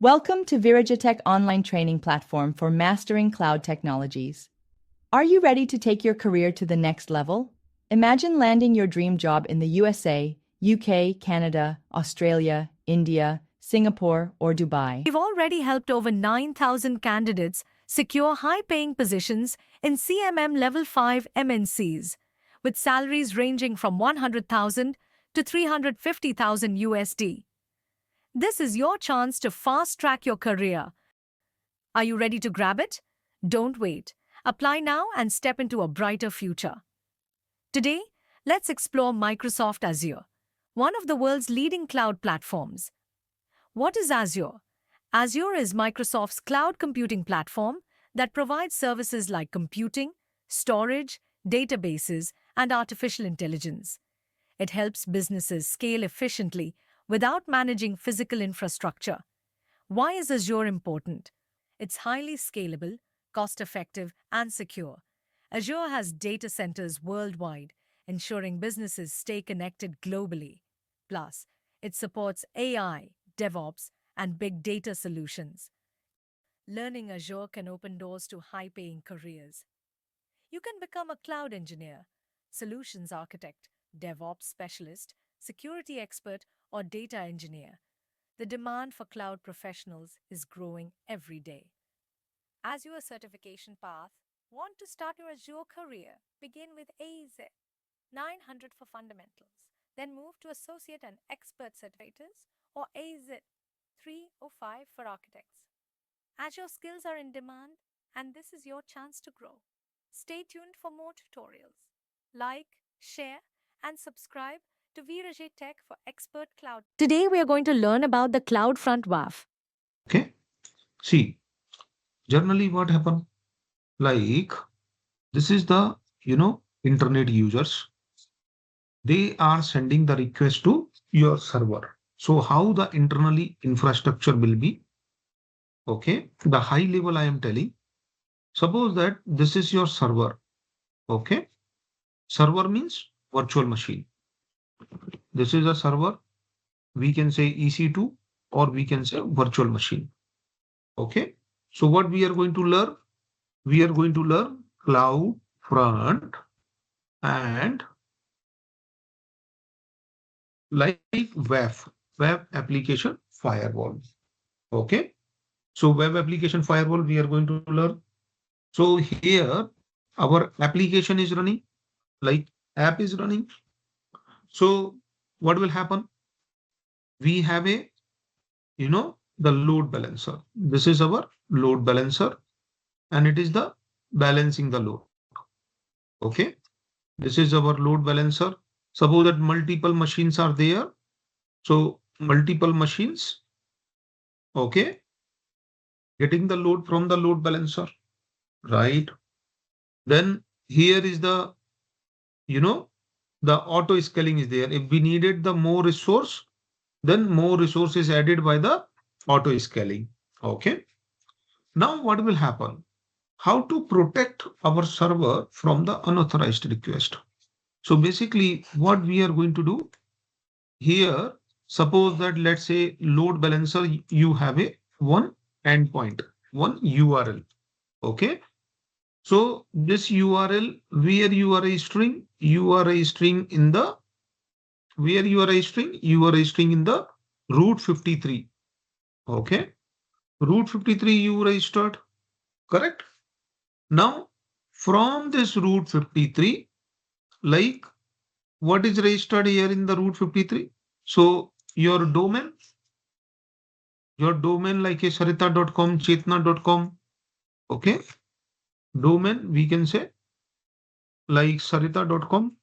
Welcome to Virajatech online training platform for mastering cloud technologies. Are you ready to take your career to the next level? Imagine landing your dream job in the USA, UK, Canada, Australia, India, Singapore, or Dubai. We've already helped over 9,000 candidates secure high-paying positions in CMM Level 5 MNCs, with salaries ranging from 100,000 to 350,000 USD. This is your chance to fast-track your career. Are you ready to grab it? Don't wait. Apply now and step into a brighter future. Today, let's explore Microsoft Azure, one of the world's leading cloud platforms. What is Azure? Azure is Microsoft's cloud computing platform that provides services like computing, storage, databases, and artificial intelligence. It helps businesses scale efficiently without managing physical infrastructure. Why is Azure important? It's highly scalable, cost-effective, and secure. Azure has data centers worldwide, ensuring businesses stay connected globally. Plus, it supports AI, DevOps, and big data solutions. Learning Azure can open doors to high-paying careers. You can become a cloud engineer, solutions architect, DevOps specialist, security expert, or data engineer. The demand for cloud professionals is growing every day. Azure certification path. Want to start your Azure career? Begin with AZ 900 for fundamentals, then move to associate and expert certificates, or AZ 305 for architects. Azure skills are in demand, and this is your chance to grow. Stay tuned for more tutorials. Like, share, and subscribe to Virajay Tech for expert cloud. Today, we are going to learn about the CloudFront WAF. Okay. See, generally what happen? Like this is the internet users. They are sending the request to your server. So how the internally infrastructure will be? Okay. The high level I am telling. Suppose that this is your server. Okay. Server means virtual machine. This is a server. We can say EC2 or we can say virtual machine. Okay. So what we are going to learn? We are going to learn CloudFront and like web application firewall. Okay. So web application firewall we are going to learn. So here our application is running, like app is running. So what will happen? We have a, the load balancer. This is our load balancer and it is the balancing the load. Okay. This is our load balancer. Suppose that multiple machines are there. So multiple machines, okay, getting the load from the load balancer, right? Then here is the, the auto scaling is there. If we needed the more resource, then more resource is added by the auto scaling. Okay. Now what will happen? How to protect our server from the unauthorized request? So basically what we are going to do here, suppose that let's say load balancer, you have a one endpoint, one URL. Okay. So this URL, where you are registering, you are registering in the, where you are registering, you are registering in the root 53. Okay. Root 53 you registered, correct? Now from this root 53, like what is registered here in the root 53? So your domain like a sarita.com, chetna.com. Okay. Domain, we can say like sarita.com.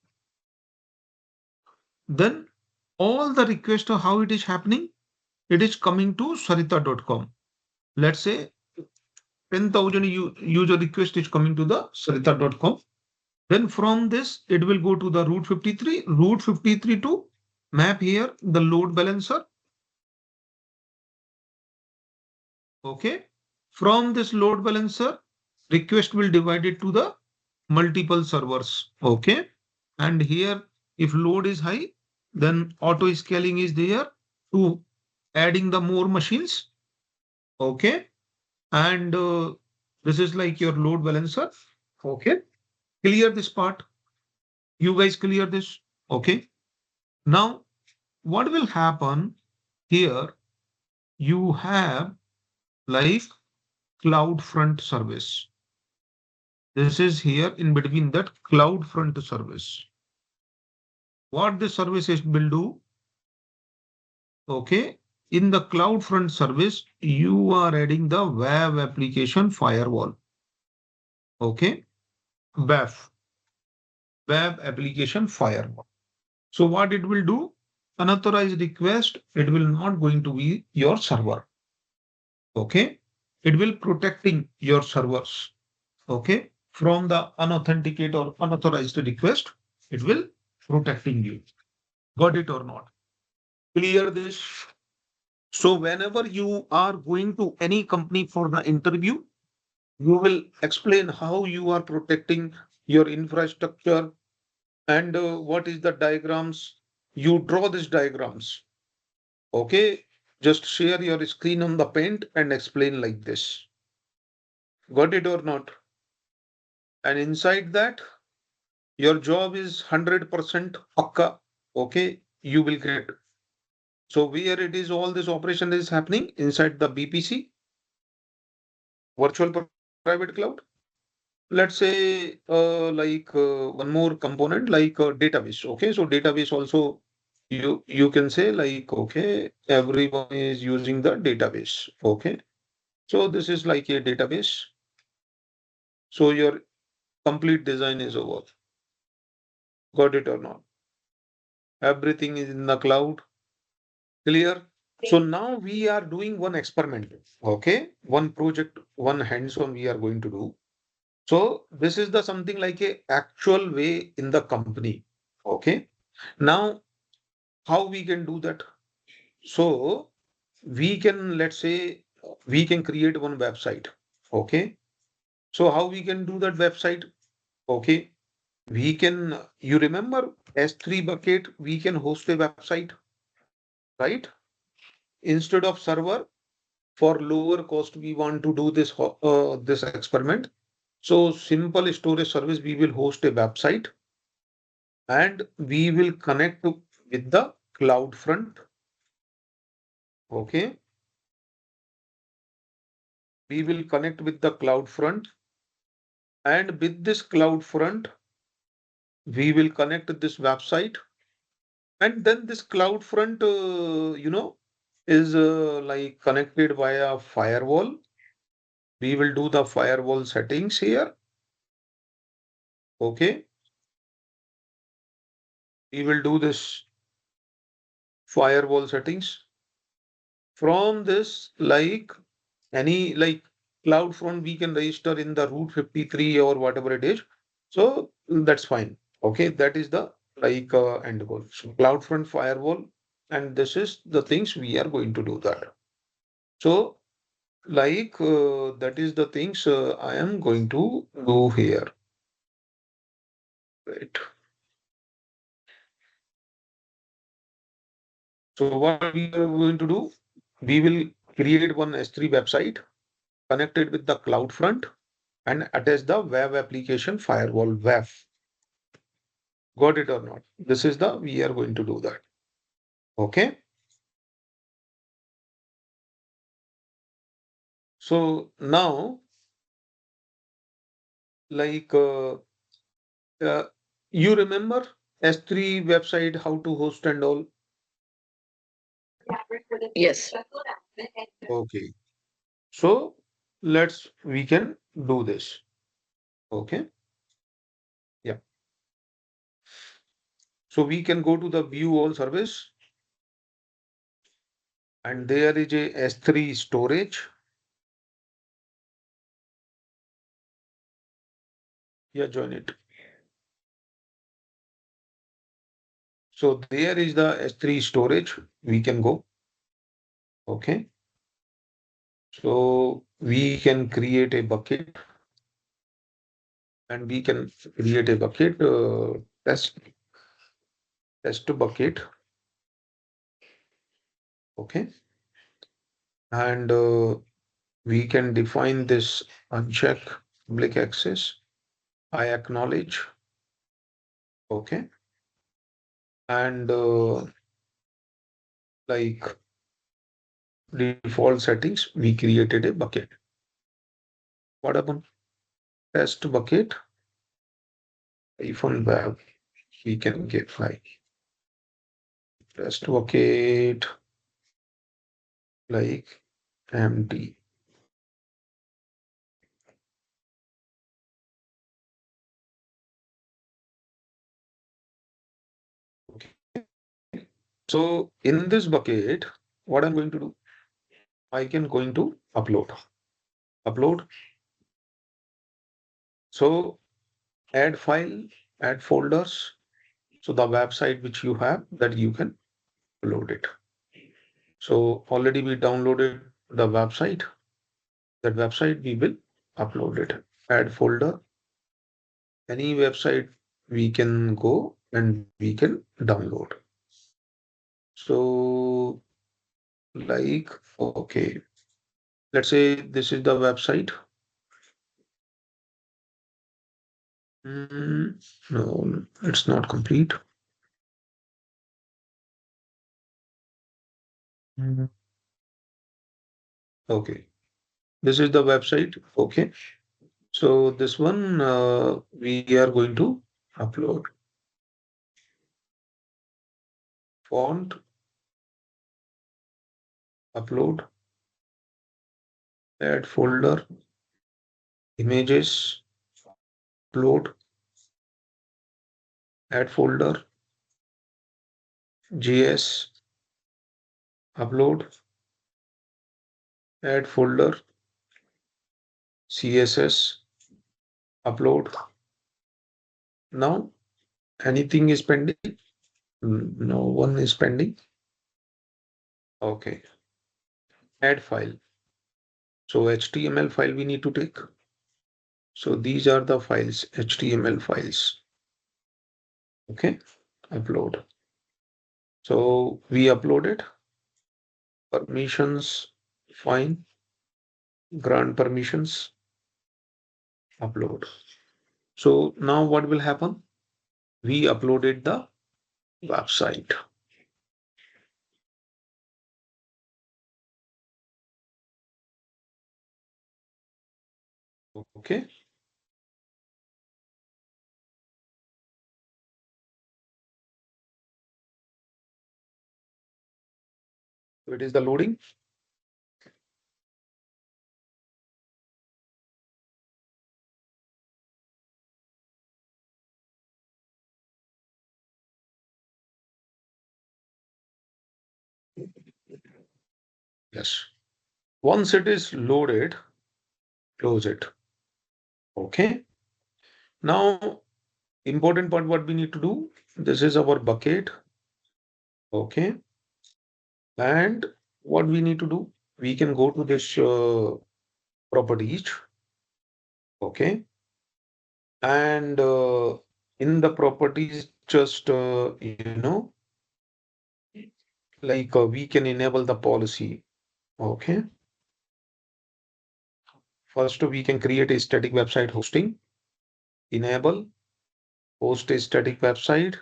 Then all the request of how it is happening, it is coming to sarita.com. Let's say 10,000 user request is coming to the sarita.com. Then from this, it will go to the root 53 to map here the load balancer. Okay. From this load balancer, request will divide it to the multiple servers. Okay. And here, if load is high, then auto scaling is there to adding the more machines. Okay. And this is like your load balancer. Okay. Clear this part. You guys clear this. Okay. Now, what will happen here? You have like CloudFront service. This is here in between that CloudFront service. What this service will do? Okay. In the CloudFront service, you are adding the web application firewall. Okay. WAF, web application firewall. So what it will do? Unauthorized request, it will not going to be your server. Okay. It will protecting your servers. Okay. From the unauthenticated or unauthorized request, it will protecting you. Got it or not? Clear this. So whenever you are going to any company for the interview, you will explain how you are protecting your infrastructure and what is the diagrams. You draw these diagrams. Okay. Just share your screen on the paint and explain like this. Got it or not? And inside that, your job is 100% pakka. Okay. You will get. So where it is all this operation is happening inside the BPC, virtual private cloud. Let's say one more component like database. Okay. So database also you can say like, okay, everyone is using the database. Okay. So this is like a database. So your complete design is over. Got it or not? Everything is in the cloud. Clear? So now we are doing one experiment. Okay. One project, one hands-on we are going to do. So this is the something like a actual way in the company. Okay. Now, how we can do that? So we can, let's say, we can create one website. Okay. So how we can do that website? Okay. We can, you remember S3 bucket, we can host a website, right? Instead of server, for lower cost, we want to do this experiment. So simple storage service, we will host a website and we will connect with the CloudFront. Okay. We will connect with the CloudFront, and with this CloudFront, we will connect this website, and then this CloudFront, is like connected via firewall. We will do the firewall settings here. Okay. We will do this firewall settings. From this, like any like CloudFront, we can register in the route 53 or whatever it is. So that's fine. Okay, that is the like end goal. So CloudFront firewall, and this is the things we are going to do that. So like that is the things I am going to do here. Right. So what we are going to do? We will create one S3 website connected with the CloudFront and attach the web application firewall WAF. Got it or not? This is the, we are going to do that. Okay. So now, like, you remember S3 website, how to host and all? Yes. Okay. So we can do this. Okay. Yeah. So we can go to the view all service, and there is a S3 storage. Yeah, join it. So there is the S3 storage. We can go. Okay. So we can create a bucket, and we can create a bucket test bucket. Okay. And we can define this uncheck public access. I acknowledge. Okay. And like default settings, we created a bucket. What happened? Test bucket. Iphone web. We can get like test bucket like empty. Okay. So in this bucket, what I'm going to do, I can going to upload. So add file, add folders. So the website which you have that you can upload it. So already we downloaded the website. That website we will upload it. Add folder. Any website we can go and we can download. So like, okay, let's say this is the website. No, it's not complete. Mm. Okay, this is the website. Okay, so this one we are going to upload font, upload, add folder, images, upload, add folder, JS, upload, add folder, CSS, upload. Now anything is pending? No one is pending. Okay, add file. So HTML file we need to take. So these are the files, HTML files. Okay, upload. So we uploaded. Permissions, fine. Grant permissions, upload. So now what will happen? We uploaded the website. Okay. So it is the loading. Yes. Once it is loaded, close it. Okay. Now, important part what we need to do. This is our bucket. Okay. And what we need to do, we can go to this properties. Okay. And in the properties, just, like we can enable the policy. Okay. First, we can create a static website hosting. Enable, host a static website.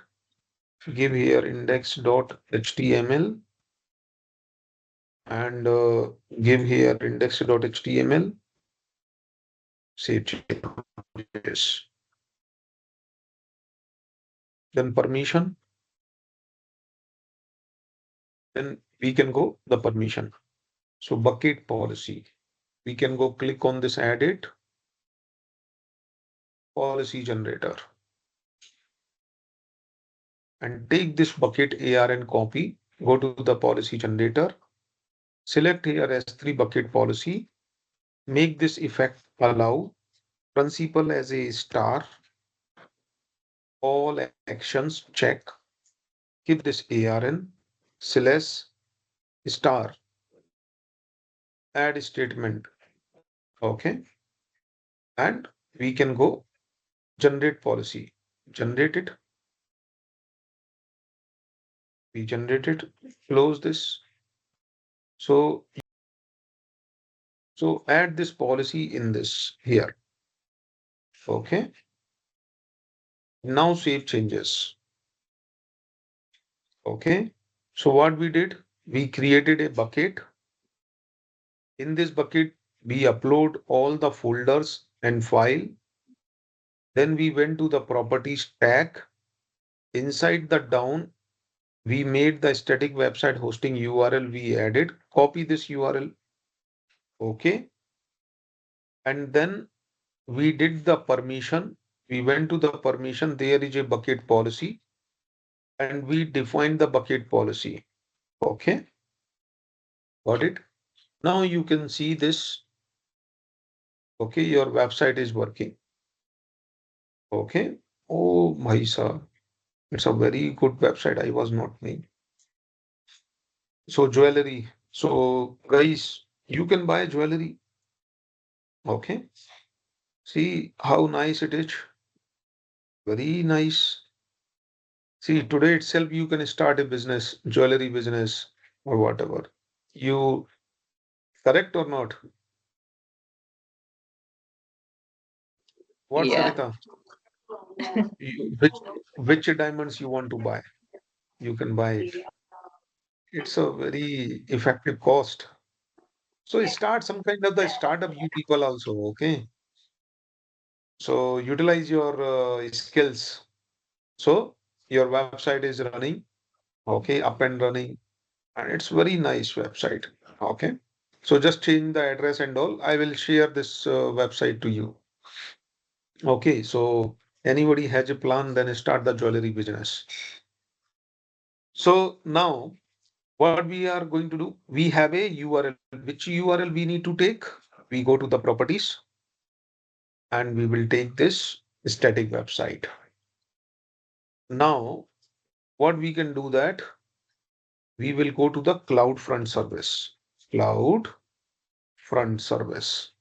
Give here index.html and give here index.html. Save changes. Then permission. Then we can go the permission. So bucket policy. We can go click on this add it. Policy generator. And take this bucket ARN copy. Go to the policy generator. Select here S3 bucket policy. Make this effect allow. Principal as a star. All actions check. Give this ARN slash star. Add statement. Okay. And we can go generate policy. Generate it. We generate it. Close this. So So add this policy in this here. Okay. Now save changes. Okay. So what we did, we created a bucket. In this bucket, we upload all the folders and file. Then we went to the properties tag. Inside the down, we made the static website hosting URL we added. Copy this URL. Okay. And then we did the permission. We went to the permission. There is a bucket policy and we defined the bucket policy. Okay. Got it? Now you can see this. Okay. Your website is working. Okay. Oh, my sir. It's a very good website. I was not knowing. So jewelry. So guys, you can buy jewelry. Okay. See how nice it is. Very nice. See, today itself you can start a business, jewelry business or whatever. You correct or not? What, Yeah. Sarita? Which diamonds you want to buy? You can buy it. It's a very effective cost. So start some kind of the startup, you people also, okay? So utilize your skills. So your website is running, okay, up and running, and it's very nice website, okay? So just change the address and all. I will share this website to you. Okay, so anybody has a plan, then start the jewelry business. So now what we are going to do, we have a URL. Which URL we need to take? We go to the properties and we will take this static website. Now, what we can do that, we will go to the CloudFront service. CloudFront service.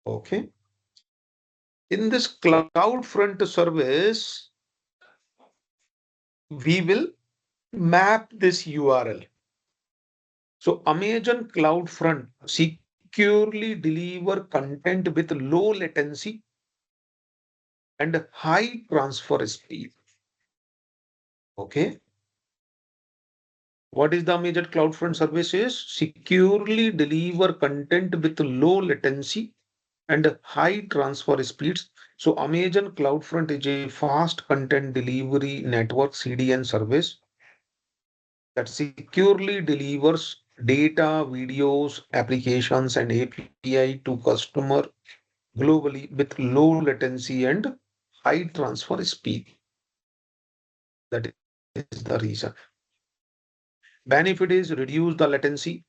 Okay. In this CloudFront service, we will map this URL. So Amazon CloudFront securely deliver content with low latency and high transfer speed. Okay. What is the Amazon CloudFront service is? Securely deliver content with low latency and high transfer speeds. So Amazon CloudFront is a fast content delivery network CDN service that securely delivers data, videos, applications, and API to customer globally with low latency and high transfer speed. That is the reason. Benefit is reduce the latency,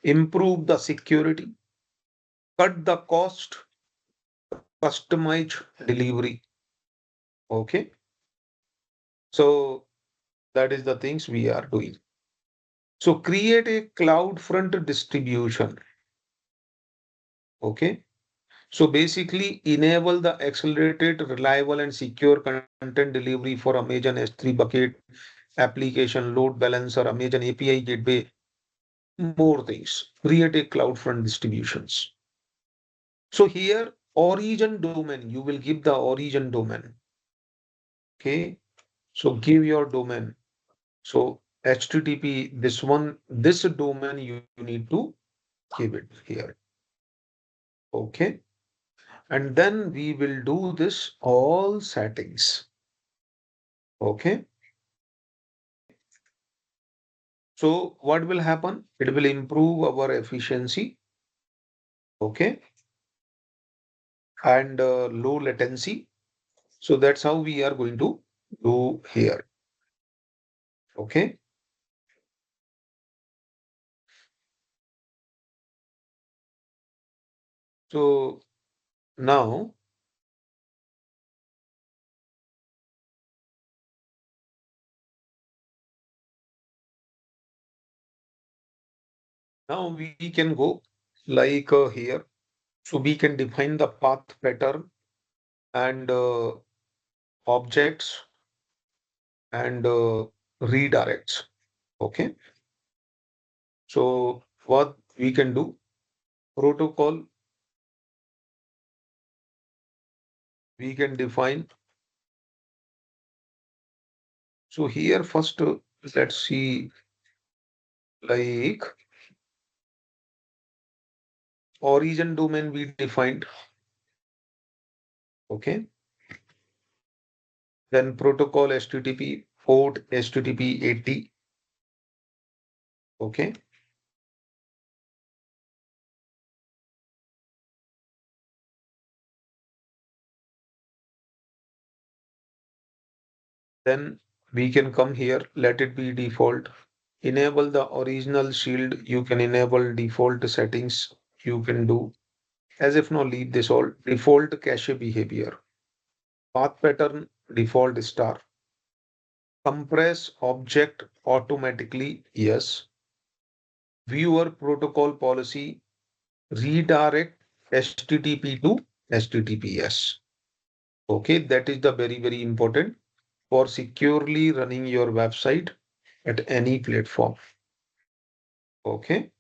improve the security, cut the cost, customize delivery. Okay. So that is the things we are doing. So create a CloudFront distribution. Okay. So basically enable the accelerated, reliable and secure content delivery for Amazon S3 bucket, application load balancer, Amazon API gateway, more things. Create a CloudFront distributions. So here origin domain, you will give the origin domain. Okay. So give your domain. So HTTP, this domain you need to give it here. Okay. And then we will do this all settings. Okay. So what will happen? It will improve our efficiency. Okay. And low latency. So that's how we are going to do here. Okay. So now we can go like here. So we can define the path pattern and objects and redirects. Okay. So we can do protocol. We can define. So here first, let's see, like origin domain we defined. Okay. Then protocol HTTP, port HTTP 80. Okay. Then we can come here, let it be default. Enable the original shield. You can enable default settings. You can do as if now leave this all. Default cache behavior. Path pattern default star. Compress object automatically. Yes. Viewer protocol policy. Redirect HTTP to HTTPS. Okay, that is the very important for securely running your website at any platform. Okay.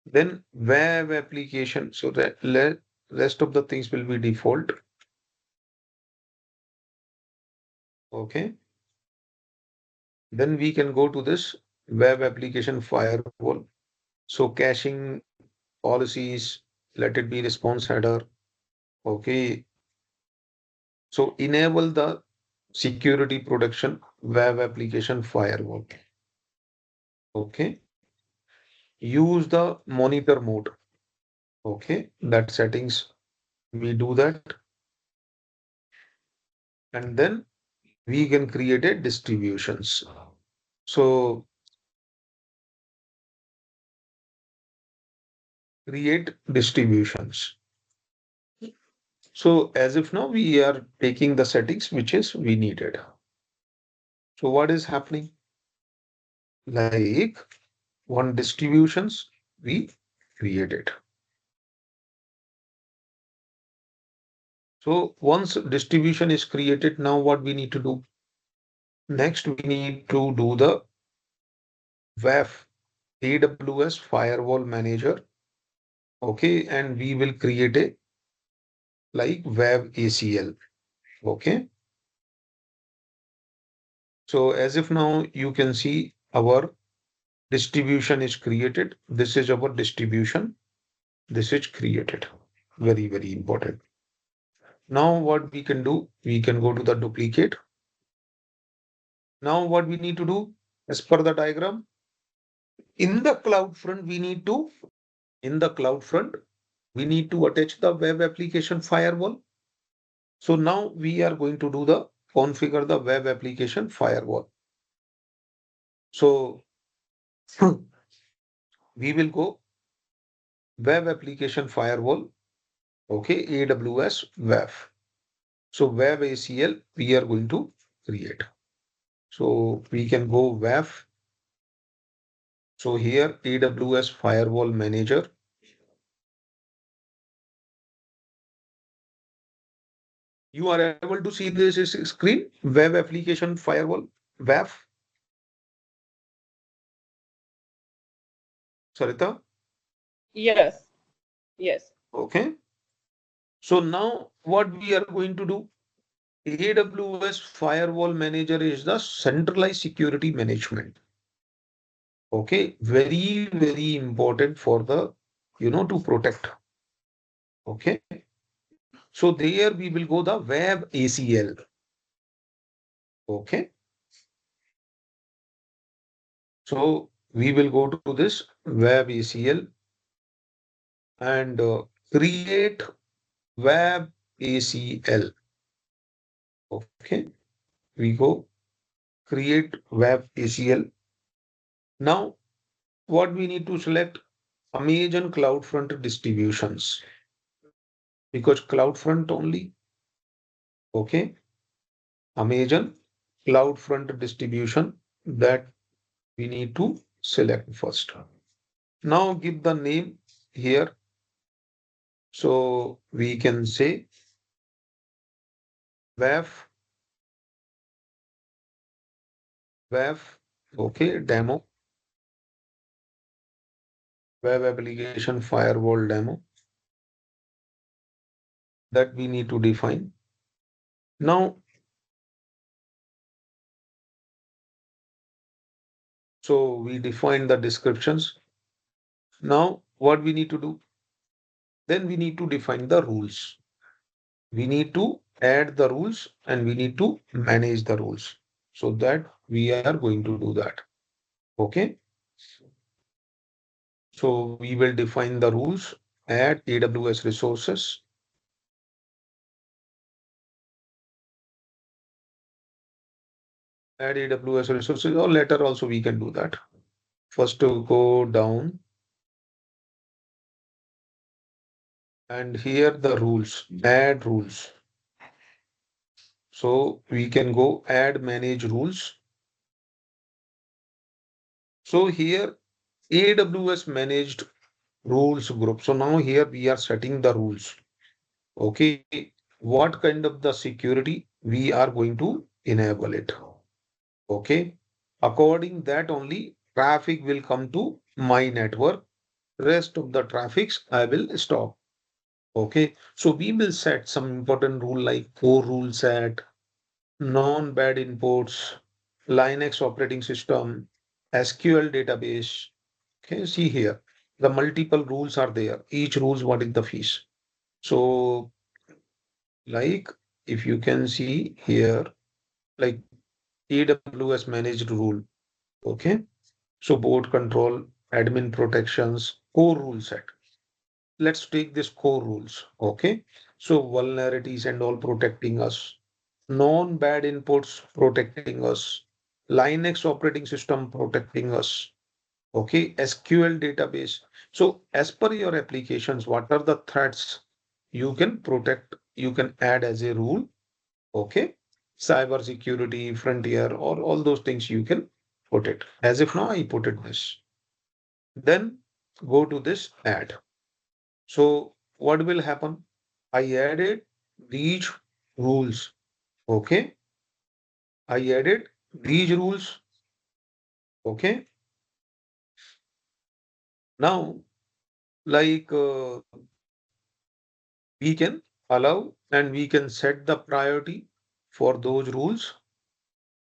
Then web application. So that rest of the things will be default. Okay. Then we can go to this web application firewall. So caching policies, let it be response header. Okay. So enable the security protection web application firewall. Okay. Use the monitor mode. Okay. That settings, we do that. And then we can create a distributions. So create distributions. So as if now we are taking the settings which is we needed. So what is happening? Like one distributions we created. So once distribution is created, now what we need to do? Next, we need to do the WAF, AWS Firewall Manager. Okay, and we will create a like WAV ACL. Okay. So as if now you can see our distribution is created. This is our distribution. This is created. Very important. Now what we can do, we can go to the duplicate. Now what we need to do as per the diagram, in the CloudFront, we need to attach the web application firewall. So now we are going to do the configure the web application firewall. So we will go web application firewall. Okay, AWS WAF. So web ACL we are going to create. So we can go WAF. So here AWS Firewall Manager. You are able to see this screen, web application firewall, WAF. Sarita? Yes, yes. Okay. So now what we are going to do, AWS Firewall Manager is the centralized security management. Okay, very important for the, to protect. Okay. So there we will go the web ACL. Okay. So we will go to this web ACL and create web ACL. Okay. We go create web ACL. Now what we need to select Amazon CloudFront distributions because CloudFront only. Okay. Amazon CloudFront distribution that we need to select first. Now give the name here. So we can say WAF, okay, demo. web application firewall demo that we need to define. Now, so we define the descriptions. Now, what we need to do? Then we need to define the rules. We need to add the rules and we need to manage the rules. So that we are going to do that. Okay. So we will define the rules, add AWS resources. Add AWS resources, or later also we can do that. First to go down. And here the rules, add rules. So we can go add manage rules. So here AWS managed rules group. So now here we are setting the rules. Okay, what kind of the security we are going to enable it. Okay, according that only traffic will come to my network. Rest of the traffics I will stop. Okay, so we will set some important rule like core rule set, non-bad imports, Linux operating system, SQL database. Okay, see here, the multiple rules are there. Each rules, what is the fees? So, like if you can see here, like AWS managed rule. Okay, so board control, admin protections, core rule set. Let's take this core rules. Okay, so vulnerabilities and all protecting us, non-bad inputs protecting us, Linux operating system protecting us. Okay, SQL database. So as per your applications, what are the threats you can protect, you can add as a rule. Okay, cyber security, frontier, or all those things you can put it. As if now I put it this. Then go to this add. So what will happen? I added these rules. Okay, I added these rules. Okay, now like we can allow and we can set the priority for those rules.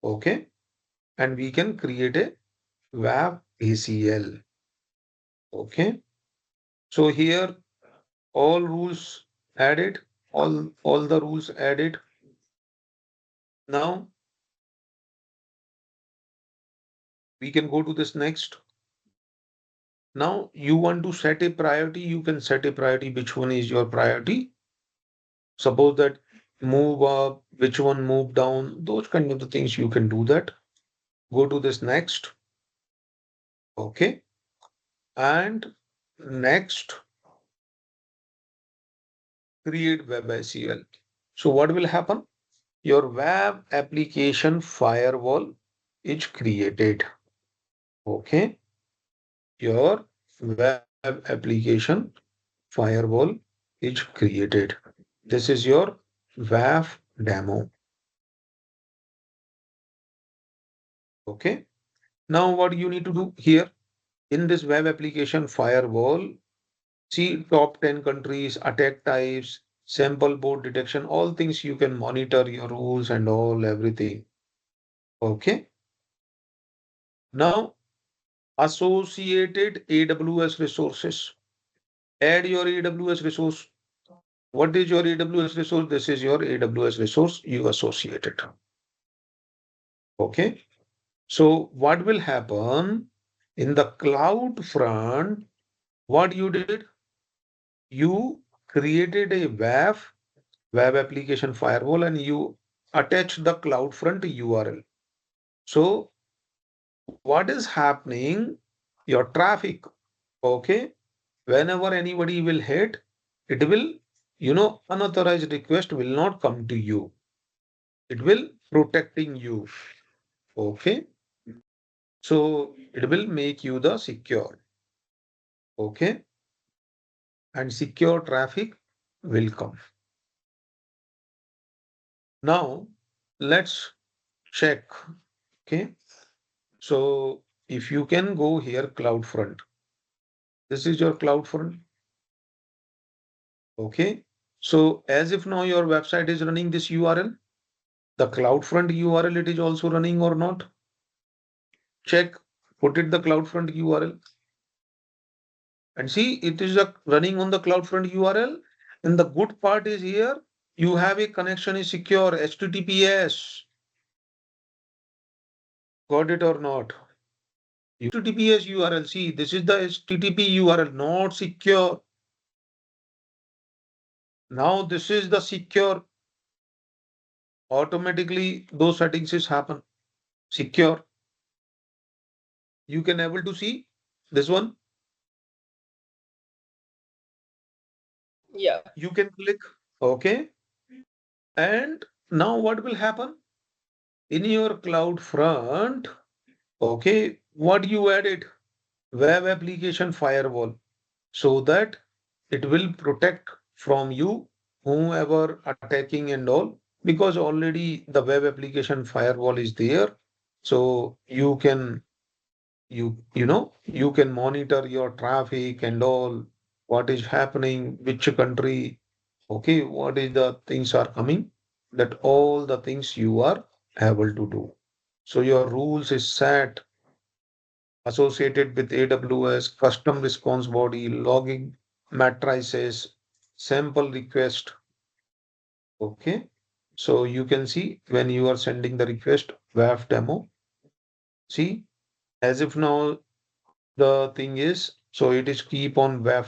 Okay, and we can create a WAF ACL. Okay, so here all rules added, all the rules added. Now we can go to this next. Now you want to set a priority, you can set a priority. Which one is your priority? Suppose that move up, which one move down, those kind of the things you can do that. Go to this next. Okay. And next, create web ACL. So what will happen? Your web application firewall is created. Okay. Your web application firewall is created. This is your WAF demo. Okay. Now what you need to do here in this web application firewall, see top 10 countries, attack types, sample board detection, all things you can monitor your rules and all everything. Okay. Now associated AWS resources. Add your AWS resource. What is your AWS resource? This is your AWS resource you associated. Okay. So what will happen in the cloud front? What you did? You created a WAF, web application firewall, and you attach the CloudFront URL. So what is happening? Your traffic, okay? Whenever anybody will hit, it will, unauthorized request will not come to you. It will protecting you. Okay. So it will make you the secure. Okay. And secure traffic will come. Now let's check. Okay. So if you can go here, CloudFront. This is your CloudFront. Okay. So as if now your website is running this URL, the CloudFront URL, it is also running or not? Check, put it the CloudFront URL. And see, it is running on the CloudFront URL. And the good part is here, you have a connection is secure, HTTPS. Got it or not? HTTPS URL, see, this is the HTTP URL, not secure. Now this is the secure. Automatically those settings is happen. Secure. You can able to see this one. Yeah. You can click, okay. And now what will happen? In your CloudFront, okay, what you added? Web application firewall, so that it will protect from you, whomever attacking and all, because already the web application firewall is there. So you can, you can monitor your traffic and all, what is happening, which country, okay, what is the things are coming, that all the things you are able to do. So your rules is set associated with AWS, custom response body, logging, matrices, sample request. Okay. So you can see when you are sending the request, WAF demo. See, as if now the thing is, so it is keep on WAF.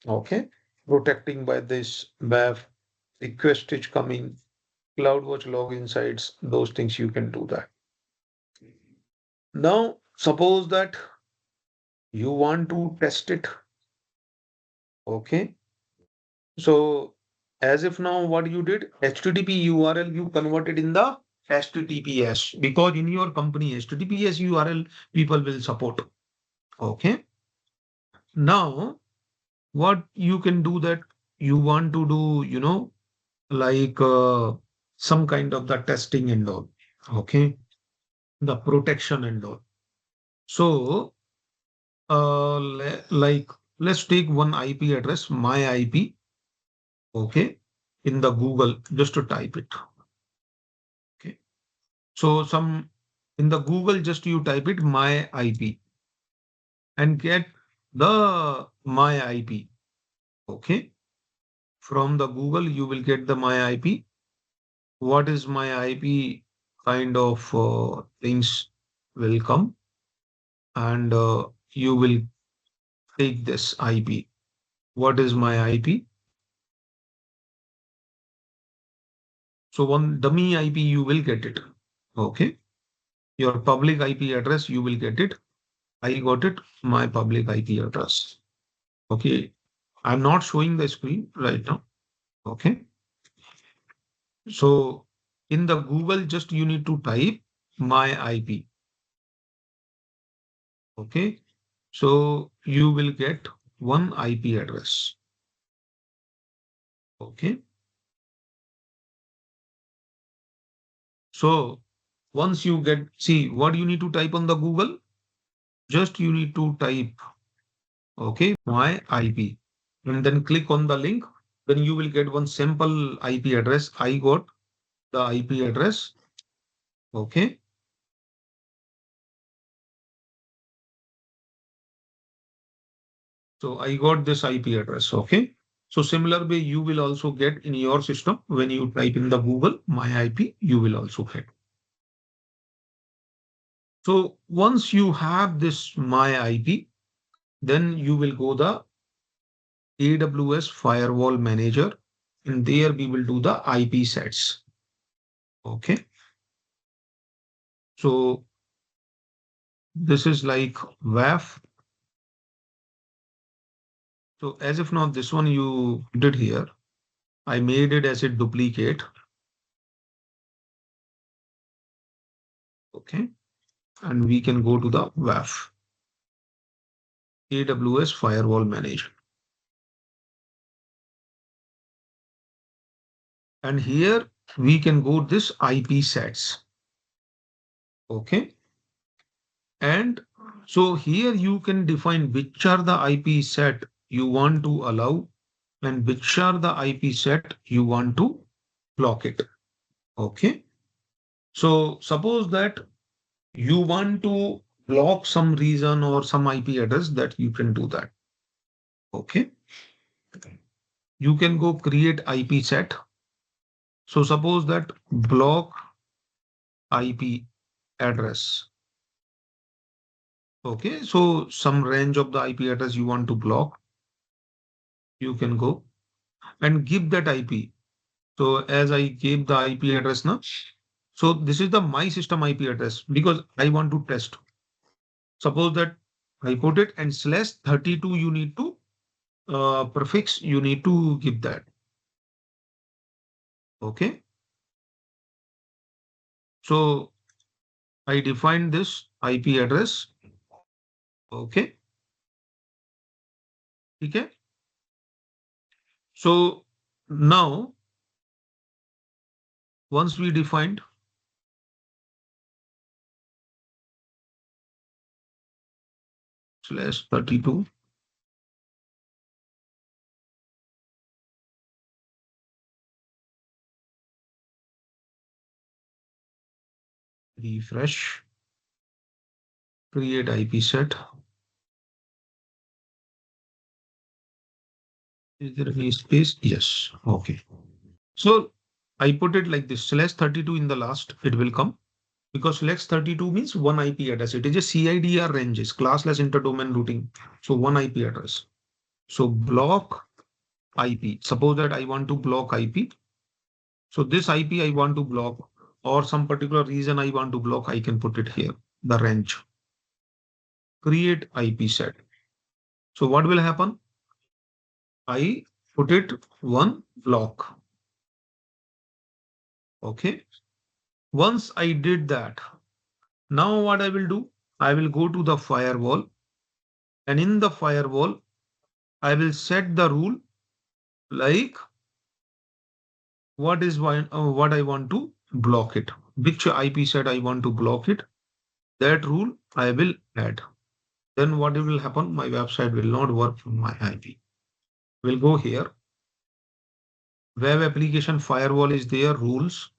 Okay. Protecting by this WAF, request is coming, CloudWatch login sites, those things you can do that. Now, suppose that you want to test it. Okay. So as if now what you did, HTTP URL you converted in the HTTPS, because in your company HTTPS URL people will support. Okay. Now what you can do, that you want to do, like some kind of the testing and all. Okay. The protection and all. So like let's take one IP address, my IP. Okay. In the Google, just to type it. Okay. So in the Google, just you type it my IP and get the my IP. Okay. From the Google, you will get the my IP. What is my IP kind of things will come, and you will take this IP. What is my IP? So one dummy IP, you will get it. Okay. Your public IP address, you will get it. I got it, my public IP address. Okay. I'm not showing the screen right now. Okay. So in the Google, just you need to type my IP. Okay. So you will get one IP address. Okay. So once you get, see what you need to type on the Google, just you need to type, okay, my IP, and then click on the link. Then you will get one simple IP address. I got the IP address. Okay. So I got this IP address. Okay. So similar way, you will also get in your system when you type in the Google my IP, you will also get. So once you have this my IP, then you will go the AWS Firewall Manager, and there we will do the IP sets. Okay. So this is like WAF. So as if now this one you did here, I made it as a duplicate. Okay. And we can go to the WAF, AWS Firewall Manager. And here we can go this IP sets. Okay. And So here you can define which are the IP set you want to allow and which are the IP set you want to block it. Okay. So suppose that you want to block some reason or some IP address, that you can do that. Okay. You can go create IP set. So suppose that block IP address. Okay. So some range of the IP address you want to block. You can go and give that IP. So as I gave the IP address now, so this is the my system IP address because I want to test. Suppose that I put it and /32 you need to prefix, you need to give that. Okay. So I defined this IP address. Okay. Okay. So now once we defined /32, refresh, create IP set. Is there any space? Yes. Okay. So I put it like this /32 in the last, it will come because /32 means one IP address. It is a CIDR ranges, classless interdomain routing. So one IP address. So block IP. Suppose that I want to block IP. So this IP I want to block or some particular reason I want to block, I can put it here, the range. Create IP set. So what will happen? I put it one block. Okay. Once I did that, now what I will do? I will go to the firewall and in the firewall, I will set the rule like what I want to block it, which IP set I want to block it. That rule I will add. Then what will happen? My website will not work from my IP. We'll go here. Web application firewall is there, rules.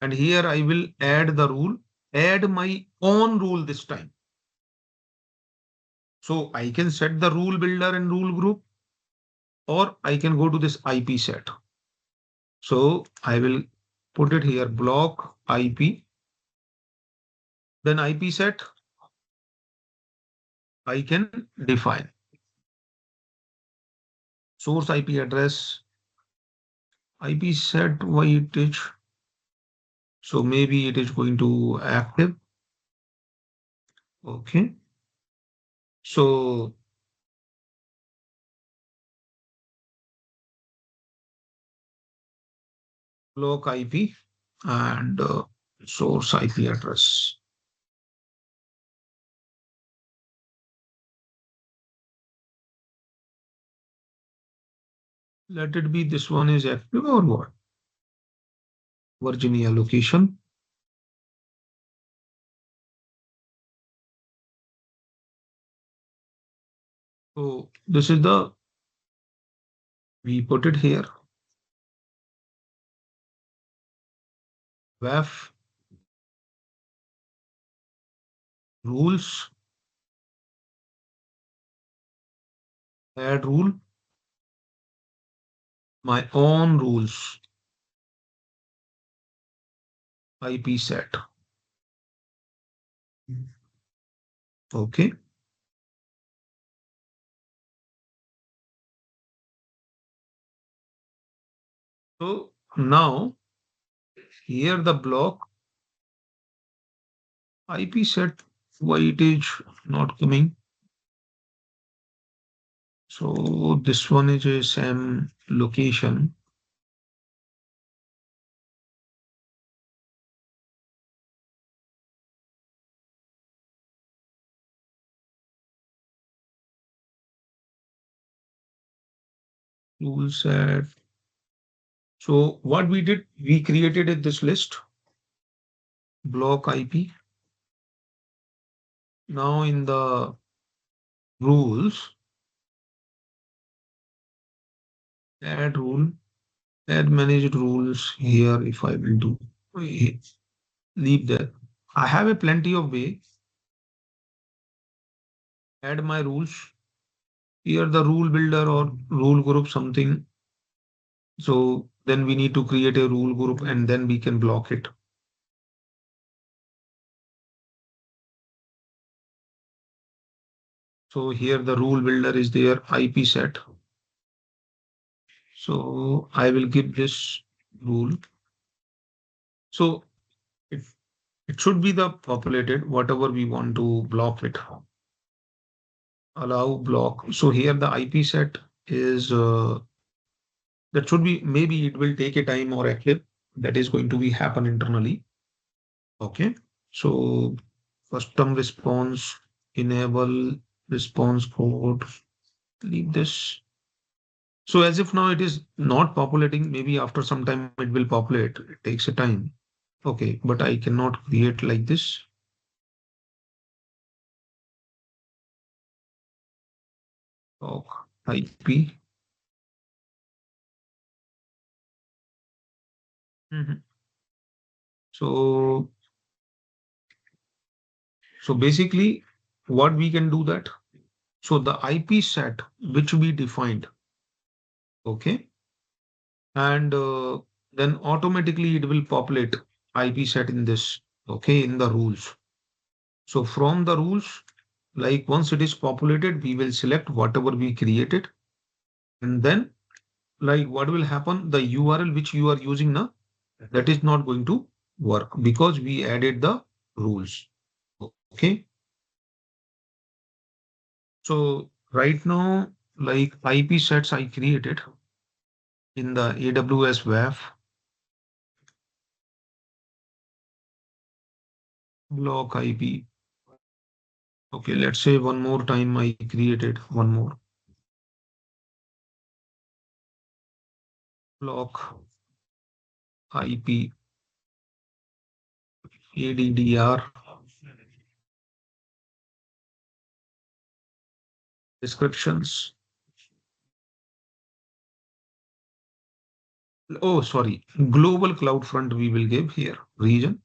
And here I will add the rule, add my own rule this time. So I can set the rule builder and rule group, or I can go to this IP set. So I will put it here, block IP. Then IP set, I can define source IP address, IP set weightage. So maybe it is going to active. Okay. So block IP and source IP address. Let it be this one is active or what? Virginia location. So this is the, we put it here. WAF rules, add rule, my own rules, IP set. Okay. So now here the block IP set weightage not coming. So this one is a same location. Rule set. So what we did, we created this list, block IP. Now in the rules, add rule, add managed rules here. If I will do, leave that. I have a plenty of way. Add my rules. Here the rule builder or rule group something. So then we need to create a rule group and then we can block it. So here the rule builder is there, IP set. So I will give this rule. So it should be the populated, whatever we want to block it. Allow block. So here the IP set is that should be, maybe it will take a time or active. That is going to be happen internally. Okay. So custom response, enable response code, leave this. So as if now it is not populating, maybe after some time it will populate. It takes a time. Okay, but I cannot create like this. Block IP. So basically what we can do that. So the IP set which we defined, okay, and then automatically it will populate IP set in this, okay, in the rules. So from the rules, like once it is populated, we will select whatever we created, and then like what will happen, the URL which you are using now, that is not going to work because we added the rules. Okay. So right now, like IP sets I created in the AWS WAF, block IP. Okay, let's say one more time I created one more. Block IP ADDR descriptions. Oh, sorry. Global CloudFront we will give here. Region.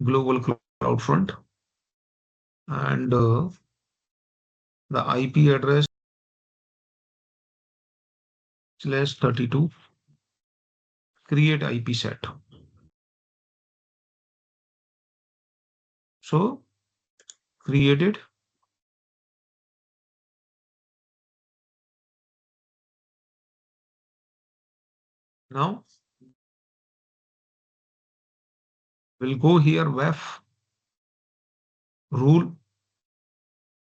Global CloudFront. And the IP address /32. Create IP set. So created. Now we'll go here, WAF, rule,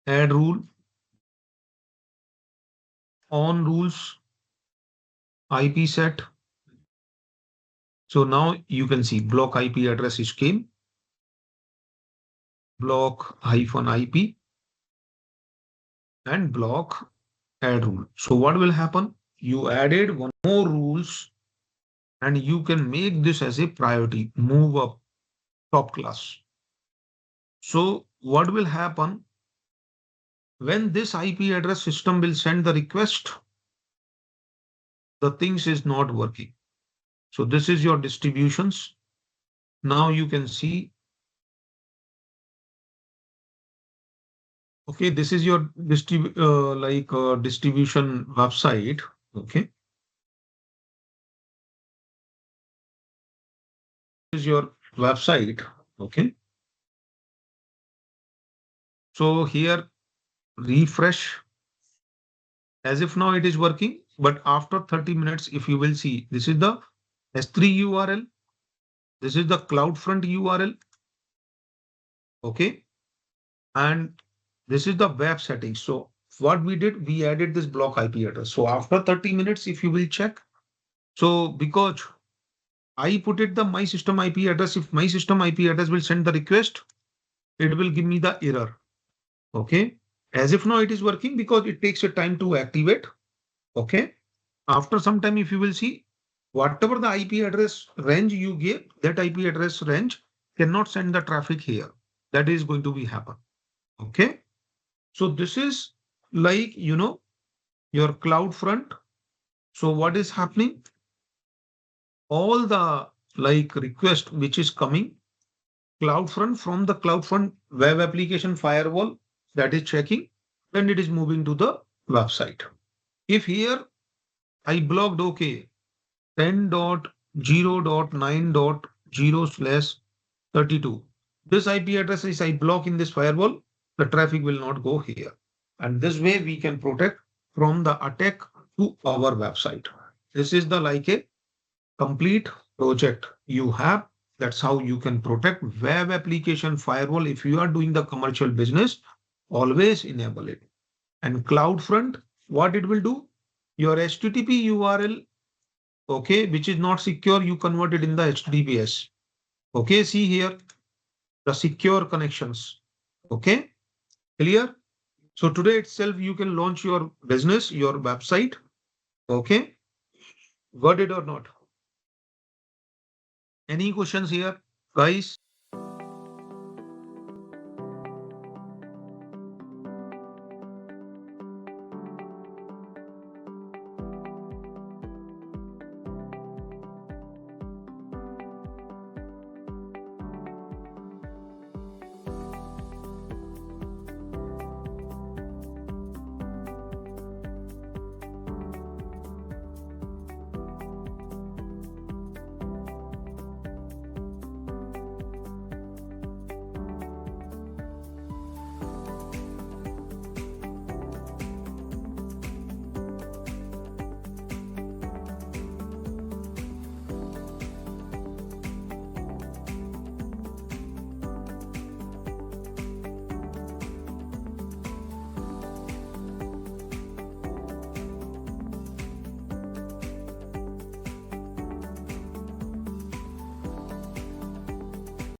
add rule, on rules, IP set. So now you can see block IP address is came, block -IP, and block add rule. So what will happen? You added one more rules and you can make this as a priority, move up top class. So what will happen when this IP address system will send the request? The things is not working. So this is your distributions. Now you can see. Okay, this is your distribution website. Okay. This is your website. Okay. So here, refresh. As if now it is working, but after 30 minutes, if you will see, this is the S3 URL. This is the CloudFront URL. Okay. And this is the web settings. So what we did, we added this block IP address. So after 30 minutes, if you will check, so because I put it the my system IP address, if my system IP address will send the request, it will give me the error. Okay. As if now it is working because it takes a time to activate. Okay. After some time, if you will see, whatever the IP address range you gave, that IP address range cannot send the traffic here. That is going to be happen. Okay. So this is like, your CloudFront. So what is happening? All the like request which is coming CloudFront from the CloudFront web application firewall that is checking, then it is moving to the website. If here I blocked OK 10.0.9.0/32, this IP address is I block in this firewall, the traffic will not go here. And this way we can protect from the attack to our website. This is the like a complete project you have. That's how you can protect web application firewall. If you are doing the commercial business, always enable it. And CloudFront, what it will do? Your HTTP URL, okay, which is not secure, you convert it in the HTTPS. Okay, see here, the secure connections. Okay, clear? So today itself, you can launch your business, your website. Okay, got it or not? Any questions here, guys?